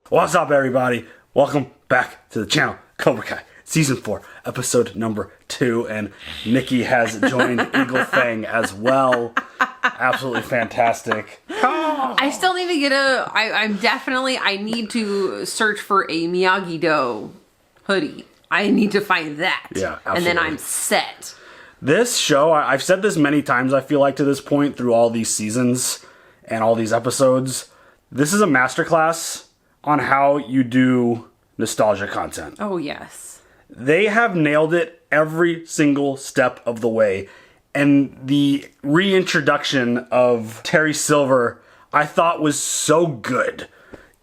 What's up, everybody? Welcome back to the channel, Cobra Kai Season 4, Episode number 2, and Nikki has joined Eagle Fang as well. Absolutely fantastic. I still need to get I need to search for a Miyagi-Do hoodie. I need to find that. Yeah, absolutely. And then I'm set. This show, I've said this many times, I feel like, to this point, through all these seasons and all these episodes. This is a masterclass on how you do nostalgia content. Oh, yes. They have nailed it every single step of the way. And the reintroduction of Terry Silver, I thought was so good.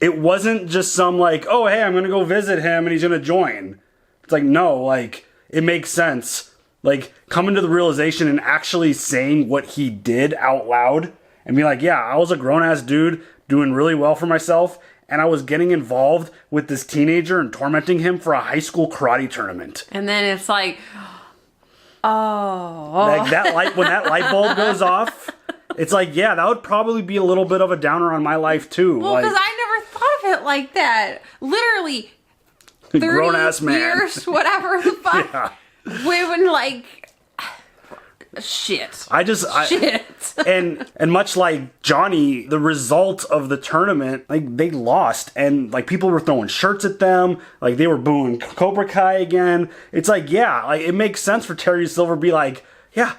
It wasn't just some like, oh, hey, I'm going to go visit him and he's going to join. It's like, no, like, it makes sense. Like, coming to the realization and actually saying what he did out loud and be like, yeah, I was a grown-ass dude doing really well for myself, and I was getting involved with this teenager and tormenting him for a high school karate tournament. And then it's like, oh. Like that light, when that light bulb goes off, it's like, yeah, that would probably be a little bit of a downer on my life too. Well, because I never thought of it like that. Literally, 30 grown-ass man. years, whatever the fuck. Yeah. We would like... Shit. Shit. and much like Johnny, the result of the tournament, like, they lost, and like people were throwing shirts at them, like they were booing Cobra Kai again. It's like, yeah, like it makes sense for Terry Silver to be like, yeah,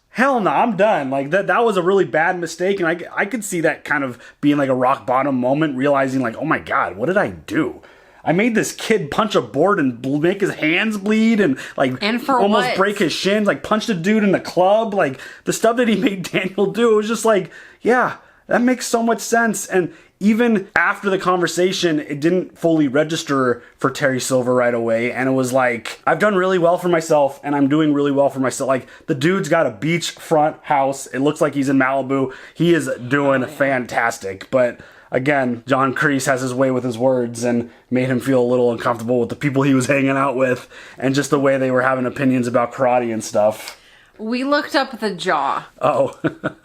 hell no, I'm done. Like that was a really bad mistake, and I could see that kind of being like a rock bottom moment, realizing like, oh my god, what did I do? I made this kid punch a board and make his hands bleed and like almost break his shins, like punched a dude in the club, like the stuff that he made Daniel do. It was just like, yeah, that makes so much sense. And even after the conversation, it didn't fully register for Terry Silver right away. And it was like, I've done really well for myself and I'm doing really well for myself. Like, the dude's got a beachfront house. It looks like he's in Malibu. He is doing fantastic. But again, John Kreese has his way with his words and made him feel a little uncomfortable with the people he was hanging out with and just the way they were having opinions about karate and stuff. We looked up the jaw. Oh.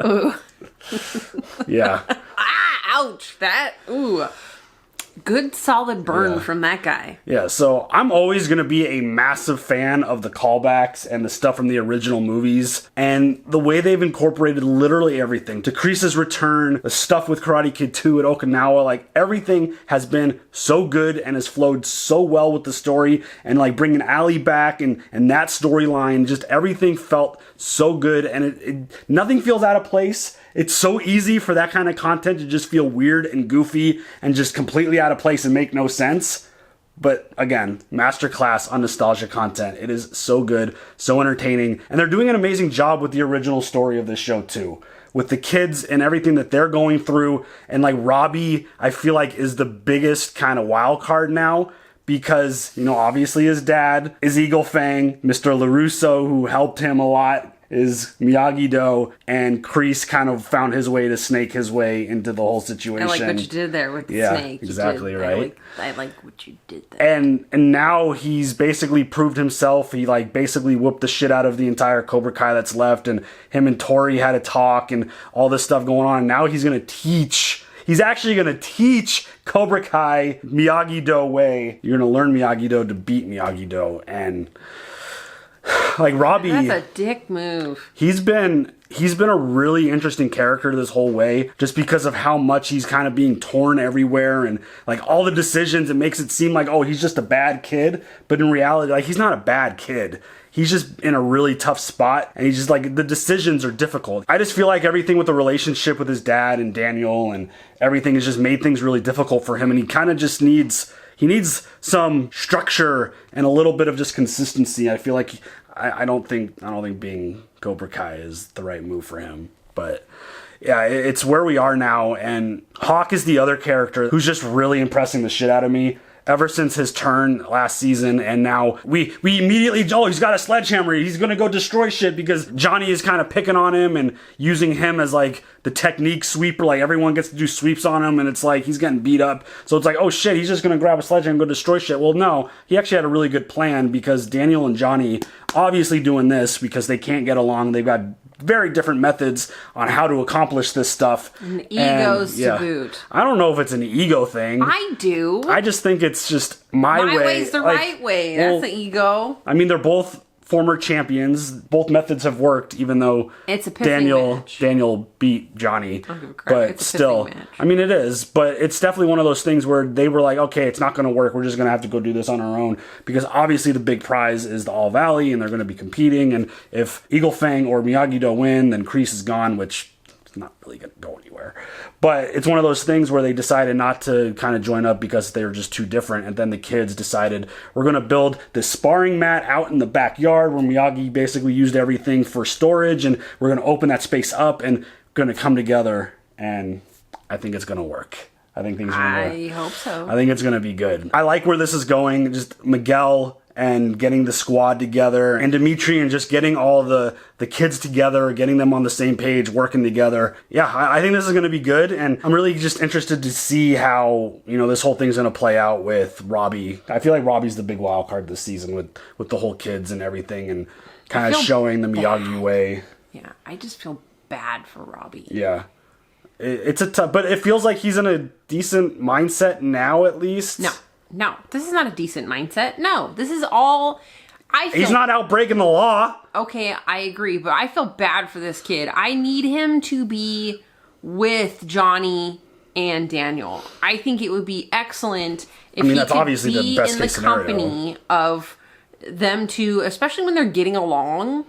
Ooh. Yeah. Ouch. That, ooh. Good solid burn from that guy. Yeah, so I'm always going to be a massive fan of the callbacks and the stuff from the original movies and the way they've incorporated literally everything. To Kreese's return, the stuff with Karate Kid 2 at Okinawa, like everything has been so good and has flowed so well with the story, and like bringing Ali back and that storyline, just everything felt so good, and nothing feels out of place. It's so easy for that kind of content to just feel weird and goofy and just completely out of place and make no sense. But again, masterclass on nostalgia content. It is so good, so entertaining, and they're doing an amazing job with the original story of this show too. With the kids and everything that they're going through, and like Robby, I feel like is the biggest kind of wild card now. Because, you know, obviously his dad is Eagle Fang, Mr. LaRusso, who helped him a lot, is Miyagi-Do, and Kreese kind of found his way to snake his way into the whole situation. I like what you did there with the snake. Yeah, exactly, right? I like what you did there. And now he's basically proved himself. He like basically whooped the shit out of the entire Cobra Kai that's left, and him and Tory had a talk and all this stuff going on. And now he's going to teach... He's actually going to teach Cobra Kai Miyagi-Do way. You're going to learn Miyagi-Do to beat Miyagi-Do. And like Robby... That's a dick move. He's been a really interesting character this whole way, just because of how much he's kind of being torn everywhere and like all the decisions. It makes it seem like, oh, he's just a bad kid. But in reality, like, he's not a bad kid. He's just in a really tough spot, and he's just like, the decisions are difficult. I just feel like everything with the relationship with his dad and Daniel and everything has just made things really difficult for him, and he kind of just needs some structure and a little bit of just consistency. I feel like I don't think being Cobra Kai is the right move for him, but yeah, it's where we are now, and Hawk is the other character who's just really impressing the shit out of me. Ever since his turn last season, and now we immediately, oh, he's got a sledgehammer, he's gonna go destroy shit, because Johnny is kind of picking on him and using him as like the technique sweeper, like everyone gets to do sweeps on him, and it's like he's getting beat up, so it's like, oh shit, he's just gonna grab a sledgehammer and go destroy shit. Well, no, he actually had a really good plan, because Daniel and Johnny obviously doing this because they can't get along, they've got very different methods on how to accomplish this stuff. And egos to boot. I don't know if it's an ego thing. I do. I just think it's just my way. My way's the right way. That's the ego. I mean, they're both former champions. Both methods have worked, even though it's a pissing match. Daniel beat Johnny. But it's a still, match. I mean, it is. But it's definitely one of those things where they were like, okay, it's not going to work. We're just going to have to go do this on our own. Because obviously the big prize is the All Valley, and they're going to be competing. And if Eagle Fang or Miyagi-Do win, then Kreese is gone, which is not really going to go anywhere. But it's one of those things where they decided not to kind of join up because they were just too different. And then the kids decided, we're going to build this sparring mat out in the backyard where Miyagi basically used everything for storage. And we're going to open that space up and going to come together. And I think it's going to work. I think things are going to... I hope so. I think it's going to be good. I like where this is going. Just Miguel and getting the squad together, and Dimitri, and just getting all the kids together, getting them on the same page, working together. Yeah, I think this is going to be good, and I'm really just interested to see how, you know, this whole thing's going to play out with Robby. I feel like Robbie's the big wild card this season with the whole kids and everything, and kind of showing the Miyagi way. Yeah, I just feel bad for Robby. Yeah. It's a tough, but it feels like he's in a decent mindset now, at least. No, this is not a decent mindset. No, this is all... He's not out breaking the law. Okay, I agree, but I feel bad for this kid. I need him to be with Johnny and Daniel. I think it would be excellent if he that's could obviously be the best in the case scenario. company of them two, especially when they're getting along.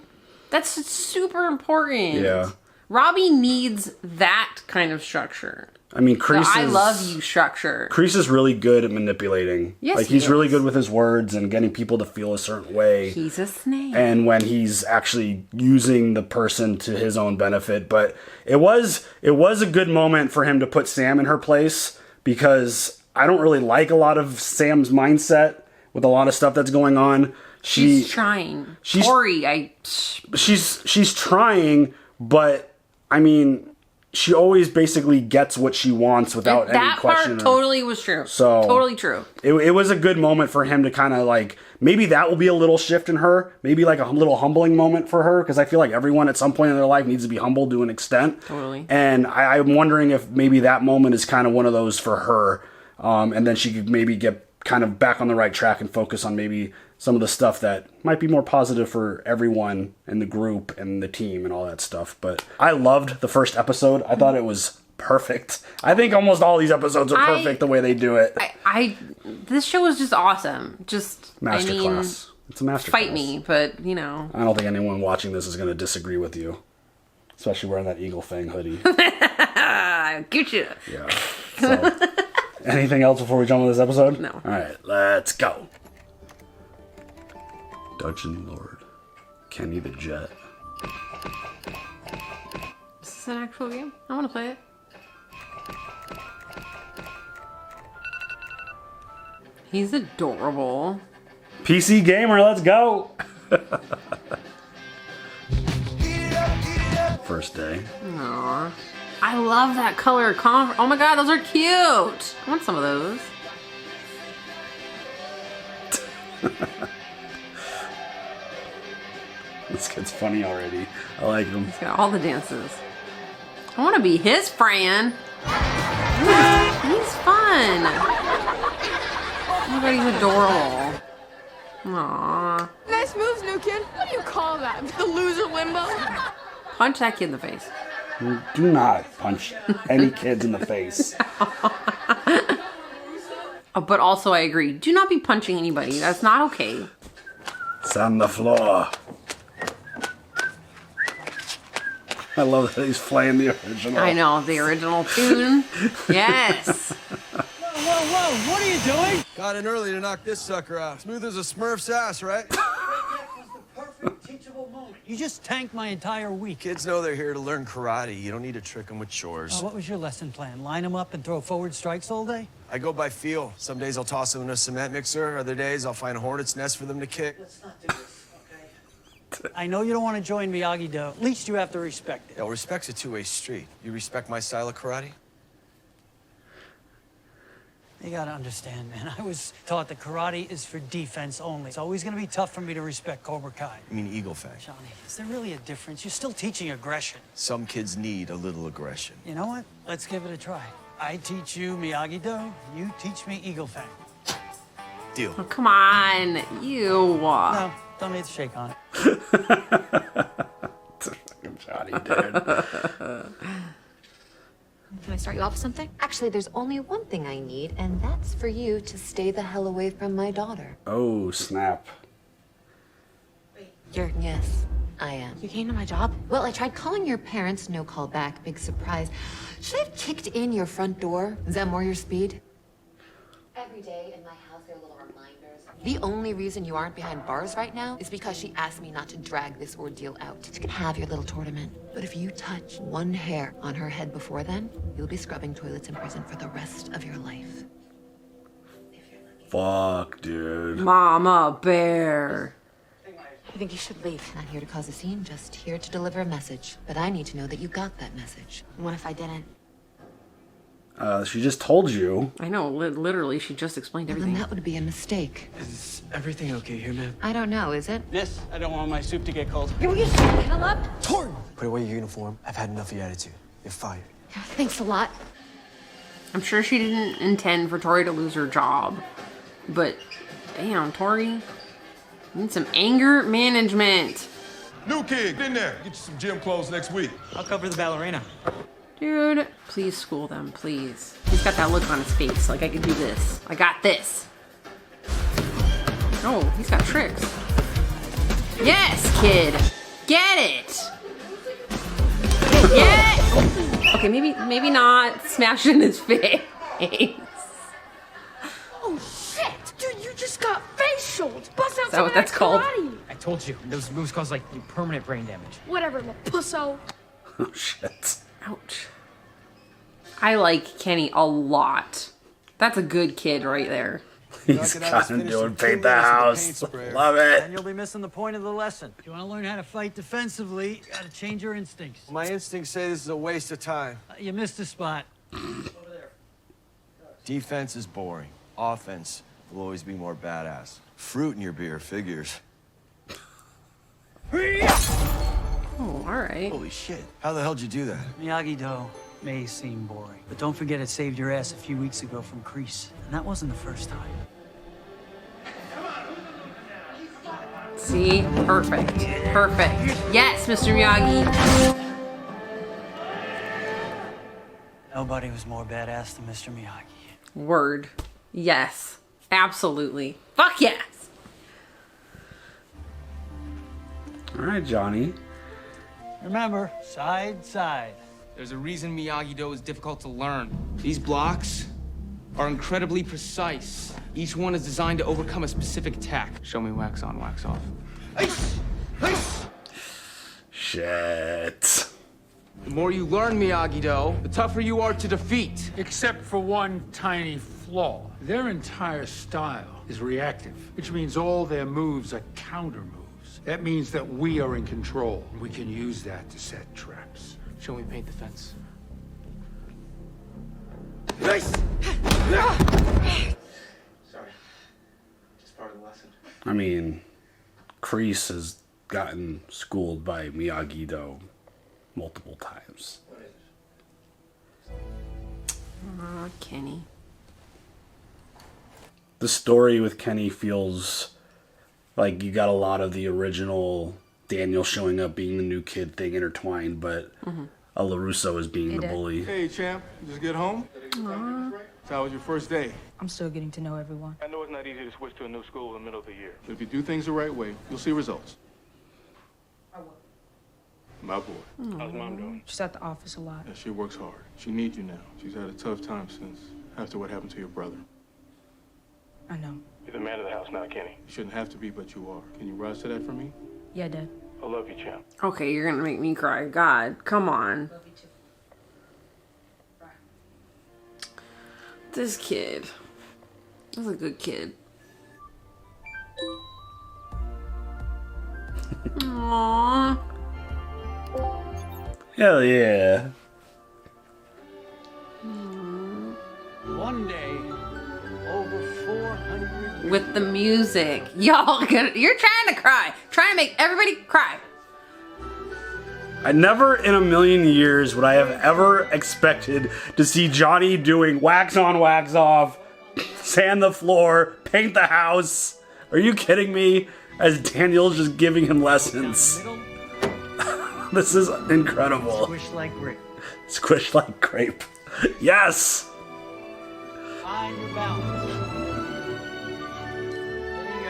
That's super important. Yeah. Robby needs that kind of structure. I mean, Kreese I love you structure. Kreese is really good at manipulating. Yes, like he's really good with his words and getting people to feel a certain way. He's a snake. And when he's actually using the person to his own benefit, but it was a good moment for him to put Sam in her place, because I don't really like a lot of Sam's mindset with a lot of stuff that's going on. She's trying. Tory, she's trying, but I mean, she always basically gets what she wants without any question. That part totally was true. So totally true. It was a good moment for him to kind of like, maybe that will be a little shift in her. Maybe like a little humbling moment for her, because I feel like everyone at some point in their life needs to be humbled to an extent. Totally. And I'm wondering if maybe that moment is kind of one of those for her. And then she could maybe get kind of back on the right track and focus on maybe some of the stuff that might be more positive for everyone in the group and the team and all that stuff. But I loved the first episode. I thought it was perfect. I think almost all these episodes are perfect the way they do it. This show is just awesome. Just masterclass. It's a masterclass. Fight me, but you know. I don't think anyone watching this is going to disagree with you, especially wearing that Eagle Fang hoodie. Get you. Yeah. So, anything else before we jump into this episode? No. All right, let's go. Dungeon Lord Kenny the Jet. Is this an actual game? I want to play it. He's adorable. PC gamer, let's go. First day. Aww. I love that color. Oh my god, those are cute. I want some of those. This kid's funny already. I like him. He's got all the dances. I want to be his friend. He's fun. Oh my god, he's adorable. Aww. Nice moves, new kid. What do you call that? The loser limbo? Punch that kid in the face. Do not punch any kids in the face. Oh, but also I agree. Do not be punching anybody. That's not okay. It's on the floor. I love that he's playing the original. I know, the original tune. Yes. Whoa, what are you doing? Got in early to knock this sucker out. Smooth as a Smurf's ass, right? You just tanked my entire week. Kids know they're here to learn karate. You don't need to trick them with chores. What was your lesson plan? Line them up and throw forward strikes all day? I go by feel. Some days I'll toss them in a cement mixer. Other days I'll find a hornet's nest for them to kick. Let's not do this, okay? I know you don't want to join Miyagi-Do. At least you have to respect it. Yo, respect's a two-way street. You respect my style of karate? You gotta understand, man. I was taught that karate is for defense only. It's always gonna be tough for me to respect Cobra Kai. You mean Eagle Fang? Johnny, is there really a difference? You're still teaching aggression. Some kids need a little aggression. You know what? Let's give it a try. I teach you Miyagi-Do, you teach me Eagle Fang. Deal. Oh, come on. You. No, don't need to shake on it. Johnny, dude. Can I start you off with something? Actually, there's only one thing I need, and that's for you to stay the hell away from my daughter. Oh, snap. Yes, I am. You came to my job? Well, I tried calling your parents, no call back, big surprise. Should I have kicked in your front door? Is that more your speed? Every day in my house, there are little reminders. The only reason you aren't behind bars right now is because she asked me not to drag this ordeal out. You can have your little tournament, but if you touch one hair on her head before then, you'll be scrubbing toilets in prison for the rest of your life. Fuck, dude. Mama Bear. I think you should leave. Not here to cause a scene, just here to deliver a message. But I need to know that you got that message. What if I didn't? She just told you. I know, literally, she just explained Well, then everything. that would be a mistake. Is everything okay here, ma'am? I don't know, is it? Miss, I don't want my soup to get cold. Can we just shut the hell up? Tory! Put away your uniform. I've had enough of your attitude. You're fired. Thanks a lot. I'm sure she didn't intend for Tory to lose her job. But, damn, Tory. Need some anger management. New kid, get in there. Get you some gym clothes next week. I'll cover the ballerina. Dude, please school them, please. He's got that look on his face, like I can do this. I got this. Oh, he's got tricks. Yes, kid. Get it. Yeah. Okay, maybe not smash it in his face. Oh shit! Dude, you just got facialed. Bust out Is that what that's called? I told you, those moves cause like permanent brain damage. Whatever, little pusso. Oh, shit. Ouch. I like Kenny a lot. That's a good kid right there. He's got him doing paint the house. Love And it. you'll be missing the point of the lesson. If you want to learn how to fight defensively, you gotta change your instincts. My instincts say this is a waste of time. You missed a spot. Defense is boring. Offense will always be more badass. Fruit in your beer figures. Oh, all right. Holy shit. How the hell did you do that? Miyagi-Do may seem boring, but don't forget it saved your ass a few weeks ago from crease. And that wasn't the first time. See? Perfect. Perfect. Yes, Mr. Miyagi. Nobody was more badass than Mr. Miyagi. Word. Yes. Absolutely. Fuck yes. All right, Johnny. Remember, side, side. There's a reason Miyagi-Do is difficult to learn. These blocks are incredibly precise. Each one is designed to overcome a specific attack. Show me wax on, wax off. Shit. The more you learn Miyagi-Do, the tougher you are to defeat. Except for one tiny flaw. Their entire style is reactive, which means all their moves are counter moves. That means that we are in control. We can use that to set traps. Show me paint defense. Sorry. Just part of the lesson. I mean, Kreese has gotten schooled by Miyagi-Do multiple times. Aw, Kenny. The story with Kenny feels like you got a lot of the original Daniel showing up being the new kid thing intertwined, but LaRusso is being the bully. Hey, champ. You just get home? So how was your first day? I'm still getting to know everyone. I know it's not easy to switch to a new school in the middle of the year. But if you do things the right way, you'll see results. My boy. How's mom doing? She's at the office a lot. Yeah, she works hard. She needs you now. She's had a tough time since after what happened to your brother. I know. You're the man of the house now, Kenny. You shouldn't have to be, but you are. Can you rise to that for me? Yeah, Dad. I love you, champ. Okay, you're gonna make me cry. God, come on. Love you too. This kid. That's a good kid. Aww. Hell yeah. One day, with the music. Y'all, you're trying to cry. Trying to make everybody cry. I never in a million years would I have ever expected to see Johnny doing wax on, wax off, sand the floor, paint the house. Are you kidding me? As Daniel's just giving him lessons. This is incredible. Squish like grape. Squish like grape. Yes! Find your balance. There you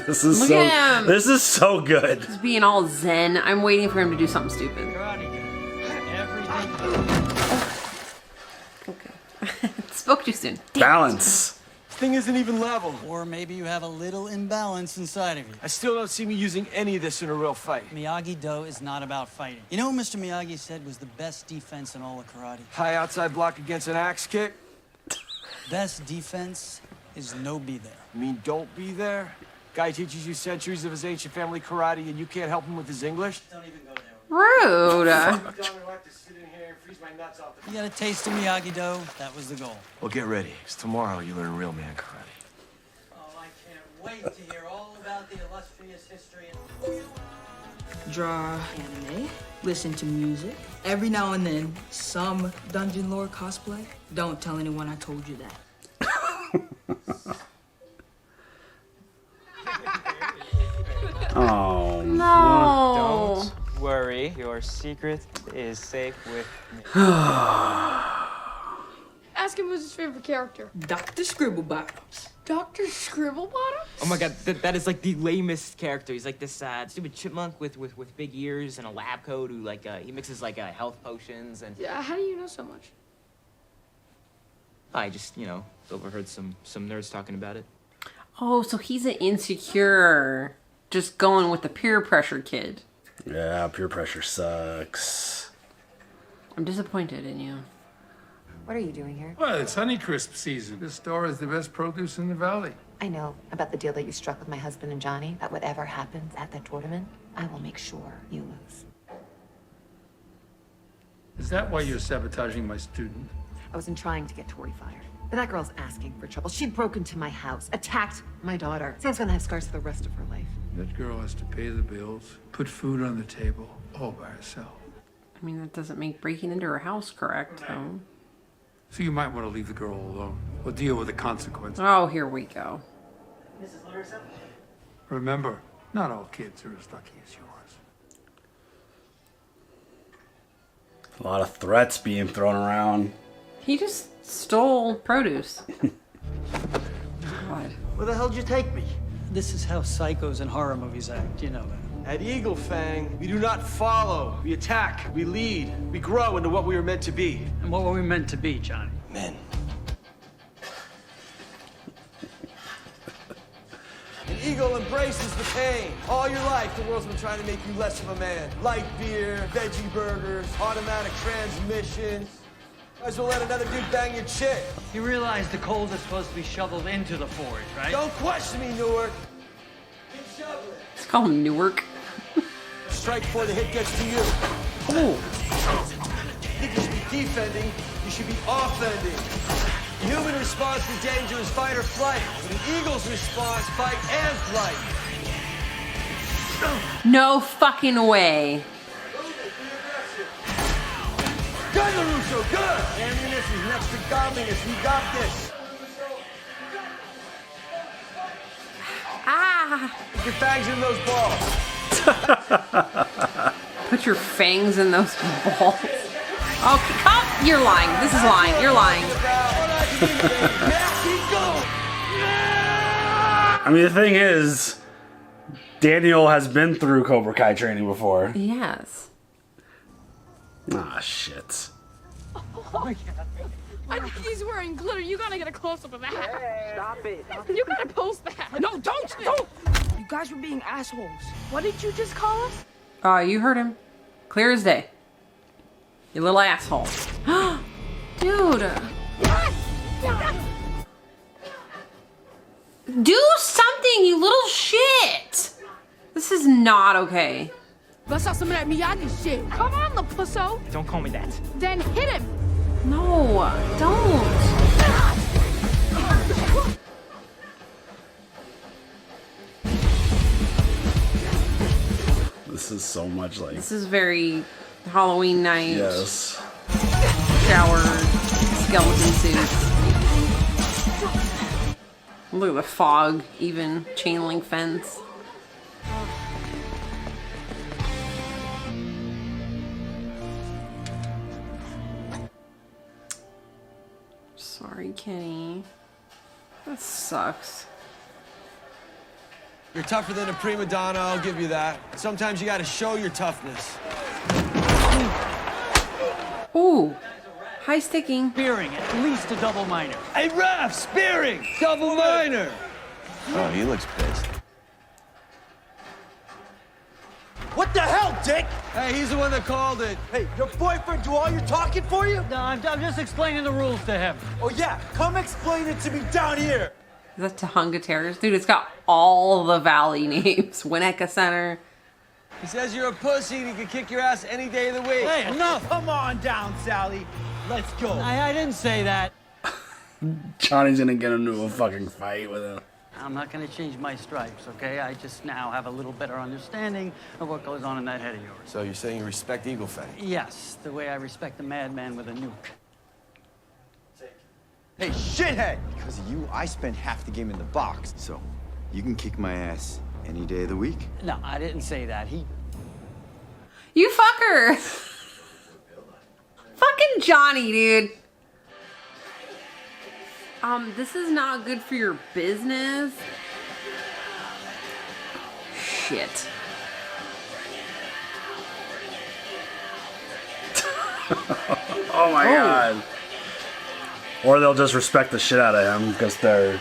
go. This is Look so. at him. This is so good. He's being all zen. I'm waiting for him to do something stupid. Karate good. Everything. Okay. Spoke too soon. Damn. Balance. Thing isn't even level. Or maybe you have a little imbalance inside of you. I still don't see me using any of this in a real fight. Miyagi-Do is not about fighting. You know what Mr. Miyagi said was the best defense in all of karate? High outside block against an axe kick? Best defense is no be there. You mean don't be there? Guy teaches you centuries of his ancient family karate and you can't help him with his English? Don't even go there. Rude. You got a taste of Miyagi-Do, that was the goal. Well, get ready, because tomorrow you learn real man karate. Oh, I can't wait to hear all about the illustrious history of... Draw anime, listen to music. Every now and then, some Dungeon Lord cosplay. Don't tell anyone I told you that. Oh. No. Don't worry, your secret is safe with me. Ask him who's his favorite character. Dr. Scribblebottoms. Dr. Scribblebottom? Oh my god, that is like the lamest character. He's like this stupid chipmunk with big ears and a lab coat who like he mixes like health potions and Yeah, how do you know so much? I just, you know, overheard some nerds talking about it. Oh, so he's an insecure, just going with the peer pressure kid. Yeah, peer pressure sucks. I'm disappointed in you. What are you doing here? Well, it's Honeycrisp season. This store is the best produce in the valley. I know about the deal that you struck with my husband and Johnny, that whatever happens at that tournament, I will make sure you lose. Is that why you're sabotaging my student? I wasn't trying to get Tory fired. But that girl's asking for trouble. She broke into my house, attacked my daughter. Sam's gonna have scars for the rest of her life. That girl has to pay the bills, put food on the table, all by herself. I mean, that doesn't make breaking into her house correct, though. So you might want to leave the girl alone or deal with the consequences. Oh, here we go. Mrs. Larissa? Remember, not all kids are as lucky as yours. A lot of threats being thrown around. He just stole produce. God. Where the hell did you take me? This is how psychos in horror movies act, you know that. At Eagle Fang, we do not follow. We attack, we lead, we grow into what we were meant to be. And what were we meant to be, Johnny? Men. An eagle embraces the pain. All your life, the world's been trying to make you less of a man. Light beer, veggie burgers, automatic transmissions. Might as well let another dude bang your chick. You realize the coal is supposed to be shoveled into the forge, right? Don't question me, Newark. Keep shoveling. Let's call him Newark. Strike before the hit gets to you. Oh. You should be defending, you should be offending. The human response to danger is fight or flight. The eagle's response, fight and flight. No fucking way. Good, LaRusso, good! Ammunition next to godliness, we got this. Ah! Put your fangs in those balls. Put your fangs in those balls. Oh, come! You're lying. This is lying. You're lying. I mean, the thing is, Daniel has been through Cobra Kai training before. Yes. Ah, shit. Oh my God. I think he's wearing glitter. You gotta get a close-up of that. Hey, stop it. You gotta post that. No, don't! You guys were being assholes. What did you just call us? You heard him. Clear as day. You little asshole. Dude. Do something, you little shit. This is not okay. Bust out some of that Miyagi shit. Come on, the pusso. Don't call me that. Then hit him. No, don't. This is so much like... This is very Halloween night. Yes. Shower, skeleton suits. Look at the fog, even. Chain link fence. Sorry, Kenny. That sucks. You're tougher than a prima donna, I'll give you that. Sometimes you gotta show your toughness. Ooh. High sticking. Spearing, at least a double minor. Hey, ref, spearing! Double minor! Oh, he looks pissed. What the hell, Dick? Hey, he's the one that called it. Hey, your boyfriend do all your talking for you? No, I'm just explaining the rules to him. Oh, yeah, come explain it to me down here. Is that Tahunga Terrace? Dude, it's got all the valley names. Winnetka Center. He says you're a pussy and he can kick your ass any day of the week. Hey, enough! Come on down, Sally. Let's go. I didn't say that. Johnny's gonna get into a fucking fight with him. I'm not gonna change my stripes, okay? I just now have a little better understanding of what goes on in that head of yours. So you're saying you respect Eagle Fang? Yes, the way I respect a madman with a nuke. Hey, shithead! Because of you, I spent half the game in the box. So, you can kick my ass any day of the week? No, I didn't say that. You fucker! Fucking Johnny, dude. This is not good for your business. Shit. Oh my god. Or they'll just respect the shit out of him because they're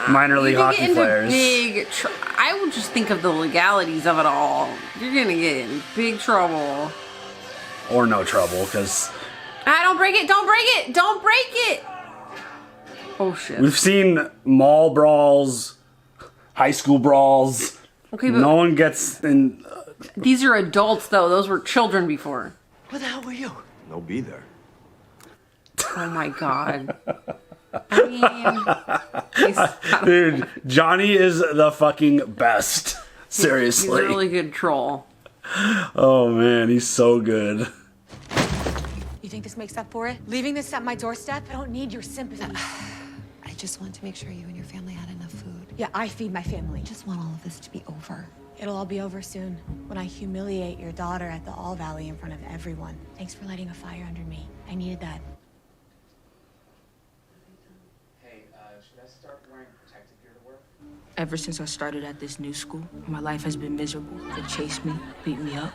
minor league hockey players. I would just think of the legalities of it all. You're gonna get in big trouble. Or no trouble, because... Don't break it! Don't break it! Don't break it! Oh shit. We've seen mall brawls, high school brawls. Okay, but no one gets in... These are adults, though. Those were children before. Where the hell were you? They'll be there. Oh my god. I mean... Dude, Johnny is the fucking best. Seriously. He's a really good troll. Oh man, he's so good. You think this makes up for it? Leaving this at my doorstep? I don't need your sympathy. I just want to make sure you and your family had enough food. Yeah, I feed my family. I just want all of this to be over. It'll all be over soon, when I humiliate your daughter at the All Valley in front of everyone. Thanks for lighting a fire under me. I needed that. Hey, should I start wearing protective gear to work? Ever since I started at this new school, my life has been miserable. They chased me, beat me up.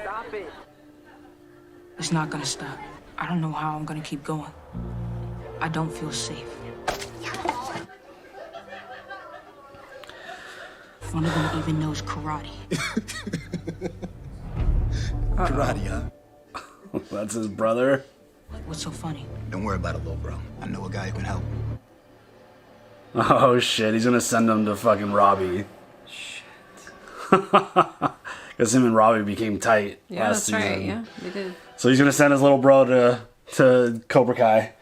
Stop it! It's not gonna stop. I don't know how I'm gonna keep going. I don't feel safe. One of them even knows karate. Karate, huh? That's his brother. What's so funny? Don't worry about it, little bro. I know a guy who can help. Oh shit, he's gonna send him to fucking Robby. Shit. Because him and Robby became tight last season. Right, yeah, they did. So he's gonna send his little bro to Cobra Kai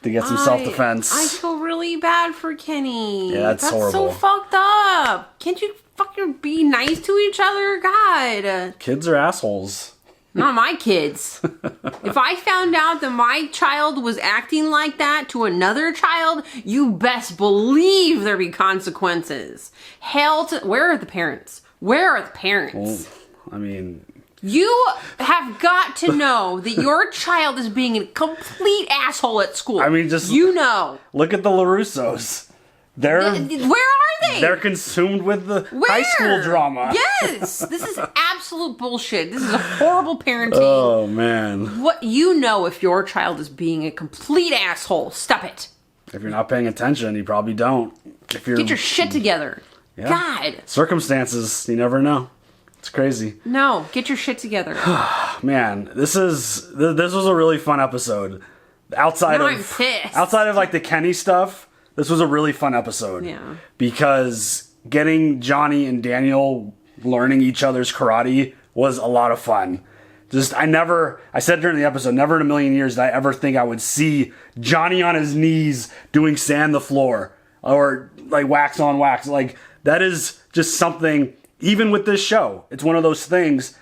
to get some self-defense. I feel really bad for Kenny. Yeah, that's horrible. So fucked up. Can't you fucking be nice to each other? God. Kids are assholes. Not my kids. If I found out that my child was acting like that to another child, you best believe there'd be consequences. Hell to... Where are the parents? Where are the parents? Well, I mean... You have got to know that your child is being a complete asshole at school. I mean, just... You know. Look at the LaRussos. Where are they? They're consumed with the high school drama. Yes! This is absolute bullshit. This is a horrible parenting. Oh, man. What you know if your child is being a complete asshole. Stop it. If you're not paying attention, you probably don't. If you're... Get your shit together. Yeah. God. Circumstances, you never know. It's crazy. No, get your shit together. Man, this was a really fun episode. Outside of like the Kenny stuff, this was a really fun episode. Yeah. Because getting Johnny and Daniel learning each other's karate was a lot of fun. Just, I said during the episode, never in a million years did I ever think I would see Johnny on his knees doing sand the floor or like wax on wax. Like, that is just something, even with this show, it's one of those things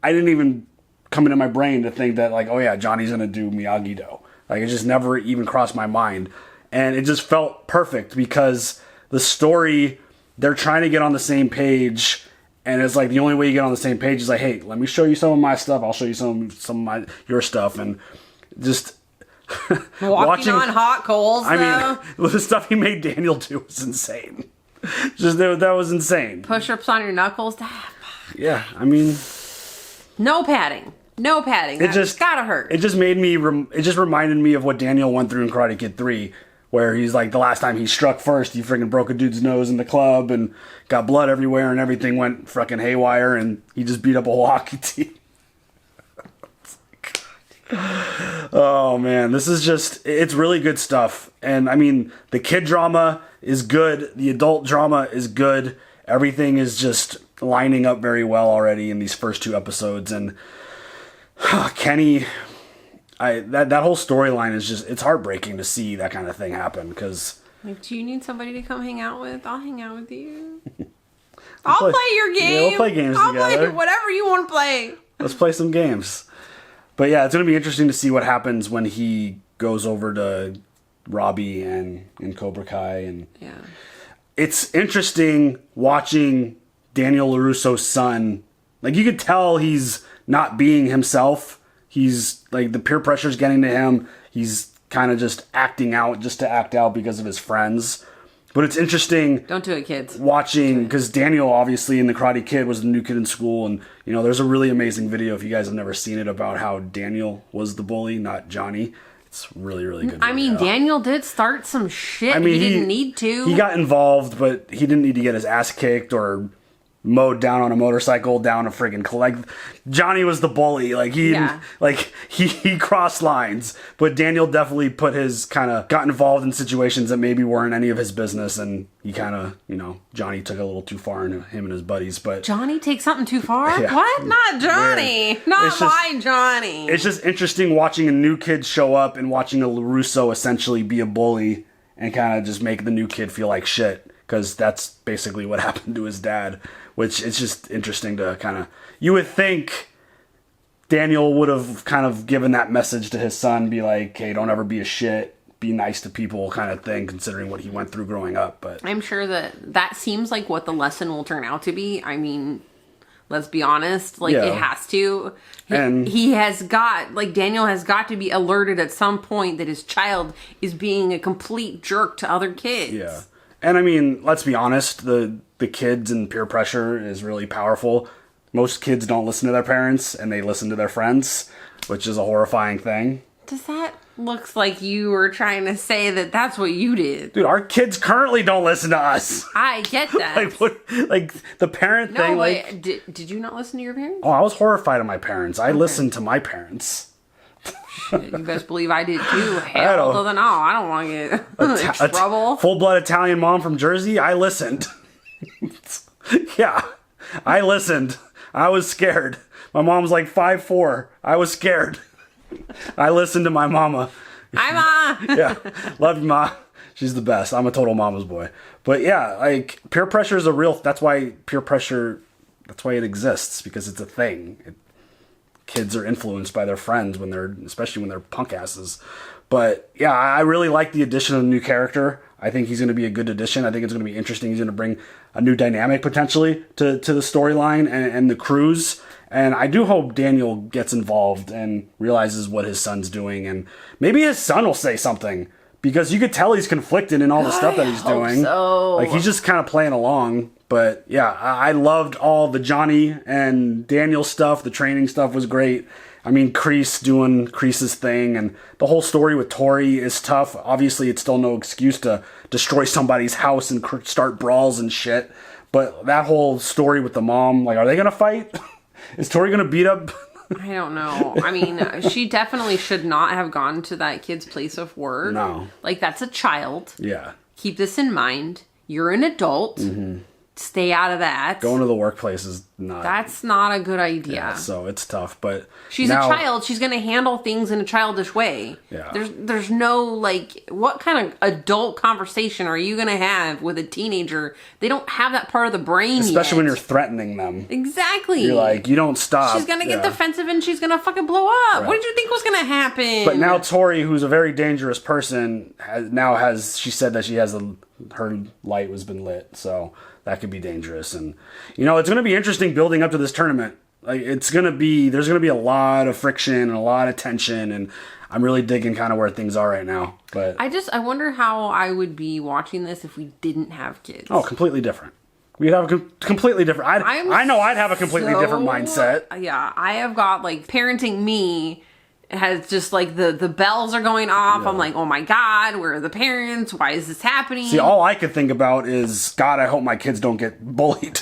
I didn't even come into my brain to think that, like, oh yeah, Johnny's gonna do Miyagi-Do. Like, it just never even crossed my mind. And it just felt perfect because the story, they're trying to get on the same page. And it's like the only way you get on the same page is like, hey, let me show you some of my stuff. I'll show you some of your stuff. And just walking on hot coals. I mean, the stuff he made Daniel do was insane. Just that was insane. Push-ups on your knuckles. Yeah, I mean, no padding. No padding. It just gotta hurt. It just made me. It just reminded me of what Daniel went through in Karate Kid 3. Where he's like, the last time he struck first, he freaking broke a dude's nose in the club and got blood everywhere and everything went freaking haywire and he just beat up a whole hockey team. Oh man, this is just, it's really good stuff. And I mean, the kid drama is good. The adult drama is good. Everything is just lining up very well already in these first 2 episodes. And Kenny... that whole storyline is just, it's heartbreaking to see that kind of thing happen because... Like, do you need somebody to come hang out with? I'll hang out with you. I'll play your game. Yeah, we'll play games together. I'll play whatever you want to play. Let's play some games. But yeah, it's going to be interesting to see what happens when he goes over to Robby and Cobra Kai. And yeah, it's interesting watching Daniel LaRusso's son. Like, you could tell he's not being himself. He's like, the peer pressure's getting to him. He's kind of just acting out just to act out because of his friends. But it's interesting. Don't do it, kids. Watching, because Daniel, obviously, in The Karate Kid, was the new kid in school. And, you know, there's a really amazing video, if you guys have never seen it, about how Daniel was the bully, not Johnny. It's really, really good. I mean, Daniel did start some shit. I mean, he didn't need to. He got involved, but he didn't need to get his ass kicked or mowed down on a motorcycle down a friggin' like Johnny was the bully. Like he crossed lines, but Daniel definitely got involved in situations that maybe weren't any of his business, and he kind of, you know, Johnny took it a little too far in him and his buddies. But Johnny takes something too far? Yeah. What? Not Johnny. Yeah. Not my Johnny. It's just interesting watching a new kid show up and watching a LaRusso essentially be a bully and kind of just make the new kid feel like shit, because that's basically what happened to his dad. Which it's just interesting to kind of... You would think Daniel would have kind of given that message to his son, be like, hey, don't ever be a shit, be nice to people kind of thing, considering what he went through growing up. But I'm sure that seems like what the lesson will turn out to be. I mean, let's be honest, like, it has to. Daniel has got to be alerted at some point that his child is being a complete jerk to other kids. Yeah. And I mean, let's be honest, the kids and peer pressure is really powerful. Most kids don't listen to their parents, and they listen to their friends, which is a horrifying thing. Does that look like you were trying to say that that's what you did? Dude, our kids currently don't listen to us. I get that. like the parent thing. No, wait, did you not listen to your parents? Oh, I was horrified of my parents. I listened to my parents. Shit, you best believe I did too. Hell to the no. I don't want to get in trouble. Full-blood Italian mom from Jersey, I listened. Yeah, I listened. I was scared. My mom's like 5'4". I was scared. I listened to my mama. Hi, Ma. Yeah, love you, Ma. She's the best. I'm a total mama's boy. But yeah, like, peer pressure is a real... That's why peer pressure... That's why it exists, because it's a thing. Kids are influenced by their friends especially when they're punk asses. But yeah, I really like the addition of a new character. I think he's going to be a good addition. I think it's going to be interesting. He's going to bring a new dynamic potentially to the storyline and the cruise. And I do hope Daniel gets involved and realizes what his son's doing. And maybe his son will say something, because you could tell he's conflicted in all the stuff that he's doing. So. Like, he's just kind of playing along. But yeah, I loved all the Johnny and Daniel stuff. The training stuff was great. I mean, Kreese doing Kreese's thing, and the whole story with Tory is tough. Obviously, it's still no excuse to destroy somebody's house and start brawls and shit. But that whole story with the mom, like, are they going to fight? Is Tory going to beat up? I don't know. I mean, she definitely should not have gone to that kid's place of work. No. Like, that's a child. Yeah. Keep this in mind. You're an adult. Mm-hmm. Stay out of that. Going to the workplace is not. That's not a good idea. Yeah, so it's tough, but she's now, a child. She's going to handle things in a childish way. Yeah. There's no, like, what kind of adult conversation are you going to have with a teenager? They don't have that part of the brain especially yet. when you're threatening them. Exactly. You're like, you don't stop. She's going to get defensive and she's going to fucking blow up. Right. What did you think was going to happen? But now Tory, who's a very dangerous person, she said that she has her light has been lit, so that could be dangerous. And it's going to be interesting building up to this tournament. Like there's going to be a lot of friction and a lot of tension, and I'm really digging kind of where things are right now. But I wonder how I would be watching this if we didn't have kids. Oh, completely different. We'd have a completely different. I know I'd have a completely different mindset. Yeah, I have got like parenting me has just like the bells are going off. Yeah. I'm like, oh my God, where are the parents? Why is this happening? See, all I could think about is, God, I hope my kids don't get bullied.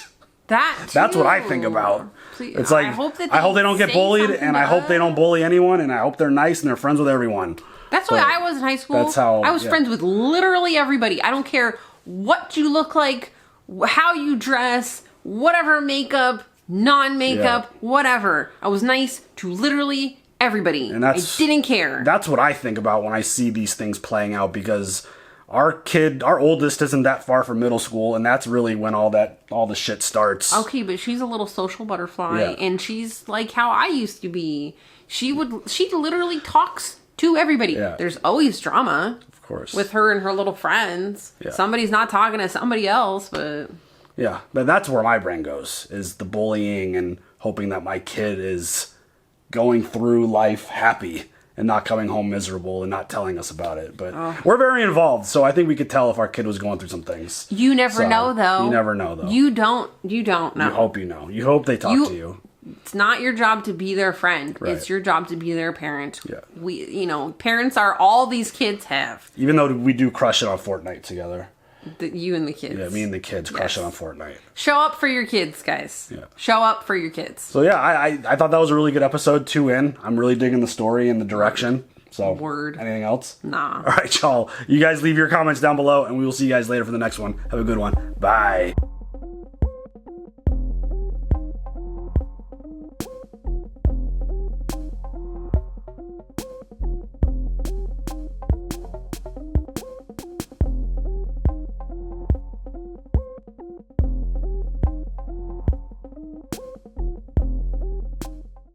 That's what I think about. Please, it's like, I hope they don't get bullied, and I hope they don't bully anyone, and I hope they're nice and they're friends with everyone. That's why I was in high school. That's how I was friends with literally everybody. I don't care what you look like, how you dress, whatever makeup, non-makeup, whatever. I was nice to literally everybody. And I didn't care. That's what I think about when I see these things playing out, because our oldest isn't that far from middle school, and that's really when all the shit starts. Okay, but she's a little social butterfly, and she's like how I used to be. She literally talks to everybody. Yeah. There's always drama. Of course. With her and her little friends. Yeah. Somebody's not talking to somebody else, but... Yeah, but that's where my brain goes, is the bullying and hoping that my kid is going through life happy and not coming home miserable and not telling us about it. But we're very involved, so I think we could tell if our kid was going through some things. You never know, though. You never know, though. You don't know. You hope you know. You hope they talk to you. It's not your job to be their friend. Right. It's your job to be their parent. Yeah. Parents are all these kids have. Even though we do crush it on Fortnite together. You and the kids. Yeah, me and the kids crush it on Fortnite. Show up for your kids, guys. Yeah. Show up for your kids. So yeah, I thought that was a really good episode. 2 in. I'm really digging the story and the direction. So anything else? Nah. All right, y'all. You guys leave your comments down below, and we will see you guys later for the next one. Have a good one. Bye.